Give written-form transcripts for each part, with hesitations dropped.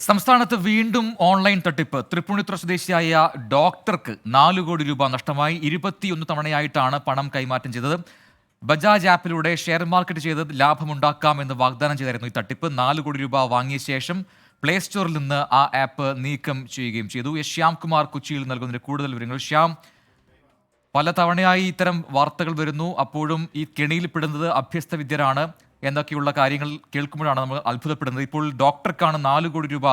സംസ്ഥാനത്ത് വീണ്ടും ഓൺലൈൻ തട്ടിപ്പ്. തൃപ്പൂണിത്തുറ സ്വദേശിയായ ഡോക്ടർക്ക് 4 കോടി രൂപ നഷ്ടമായി. 21 തവണയായിട്ടാണ് പണം കൈമാറ്റം ചെയ്തത്. ബജാജ് ആപ്പിലൂടെ ഷെയർ മാർക്കറ്റ് ചെയ്ത് ലാഭമുണ്ടാക്കാമെന്ന് വാഗ്ദാനം ചെയ്തായിരുന്നു ഈ തട്ടിപ്പ്. 4 കോടി രൂപ വാങ്ങിയ ശേഷം പ്ലേ സ്റ്റോറിൽ നിന്ന് ആ ആപ്പ് നീക്കം ചെയ്യുകയും ചെയ്തു. ശ്യാം കുമാർ കൊച്ചിയിൽ നൽകുന്നതിന് കൂടുതൽ വിവരങ്ങൾ. ശ്യാം, പല തവണയായി ഇത്തരം വാർത്തകൾ വരുന്നു. അപ്പോഴും ഈ കെണിയിൽപ്പെടുന്നത് അഭ്യസ്ത വിദ്യരാണ് എന്നൊക്കെയുള്ള കാര്യങ്ങൾ കേൾക്കുമ്പോഴാണ് നമ്മൾ അത്ഭുതപ്പെടുന്നത്. ഇപ്പോൾ ഡോക്ടർക്കാണ് 4 കോടി രൂപ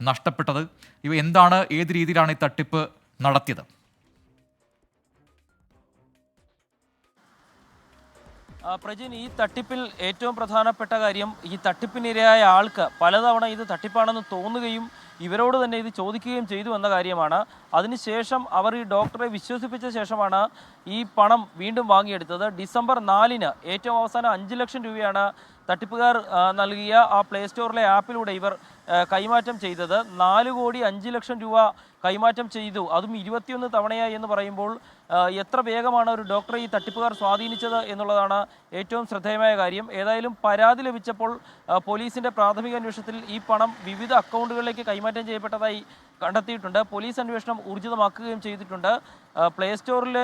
നഷ്ടപ്പെട്ടത്. ഇവ എന്താണ്, ഏത് രീതിയിലാണ് ഈ തട്ടിപ്പ് നടത്തിയത്? പ്രജിൻ, ഈ തട്ടിപ്പിൽ ഏറ്റവും പ്രധാനപ്പെട്ട കാര്യം, ഈ തട്ടിപ്പിനിരയായ ആൾക്ക് പലതവണ ഇത് തട്ടിപ്പാണെന്ന് തോന്നുകയും ഇവരോട് തന്നെ ഇത് ചോദിക്കുകയും ചെയ്തു എന്ന കാര്യമാണ്. അതിനുശേഷം അവർ ഈ ഡോക്ടറെ വിശ്വസിപ്പിച്ച ശേഷമാണ് ഈ പണം വീണ്ടും വാങ്ങിയെടുത്തത്. ഡിസംബർ 4-ന് ഏറ്റവും അവസാനം 5 ലക്ഷം രൂപയാണ് തട്ടിപ്പുകാർ നൽകിയ ആ പ്ലേ സ്റ്റോറിലെ ആപ്പിലൂടെ ഇവർ കൈമാറ്റം ചെയ്തത്. 4 കോടി 5 ലക്ഷം രൂപ കൈമാറ്റം ചെയ്തു, അതും 21 തവണയായി എന്ന് പറയുമ്പോൾ എത്ര വേഗമാണ് ഒരു ഡോക്ടറെ ഈ തട്ടിപ്പുകാർ സ്വാധീനിച്ചത് എന്നുള്ളതാണ് ഏറ്റവും ശ്രദ്ധേയമായ കാര്യം. ഏതായാലും പരാതി ലഭിച്ചപ്പോൾ പോലീസിൻ്റെ പ്രാഥമിക അന്വേഷണത്തിൽ ഈ പണം വിവിധ അക്കൗണ്ടുകളിലേക്ക് കൈമാറ്റം ചെയ്യപ്പെട്ടതായി കണ്ടെത്തിയിട്ടുണ്ട്. പോലീസ് അന്വേഷണം ഊർജിതമാക്കുകയും ചെയ്തിട്ടുണ്ട്. പ്ലേ സ്റ്റോറിൽ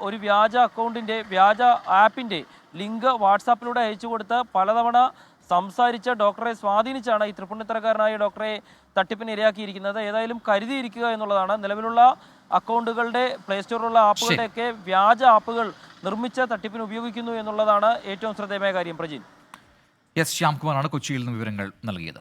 ഒരു വ്യാജ അക്കൗണ്ടിൻ്റെ, വ്യാജ ആപ്പിൻ്റെ ലിങ്ക് വാട്സാപ്പിലൂടെ അയച്ചു കൊടുത്ത് പലതവണ സംസാരിച്ച ഡോക്ടറെ സ്വാധീനിച്ചാണ് ഈ തൃപ്പൂണിത്തറക്കാരനായ ഡോക്ടറെ തട്ടിപ്പിന് ഇരയാക്കിയിരിക്കുന്നത്. ഏതായാലും കരുതിയിരിക്കുക എന്നുള്ളതാണ്. നിലവിലുള്ള അക്കൗണ്ടുകളുടെ, പ്ലേ സ്റ്റോറിലുള്ള ആപ്പുകളുടെയൊക്കെ വ്യാജ ആപ്പുകൾ നിർമ്മിച്ച തട്ടിപ്പിന് ഉപയോഗിക്കുന്നു എന്നുള്ളതാണ് ഏറ്റവും ശ്രദ്ധേയമായ കാര്യം. പ്രജിൻ, ശ്യാംകുമാറാണ് കൊച്ചിയിൽ നിന്ന് വിവരങ്ങൾ നൽകിയത്.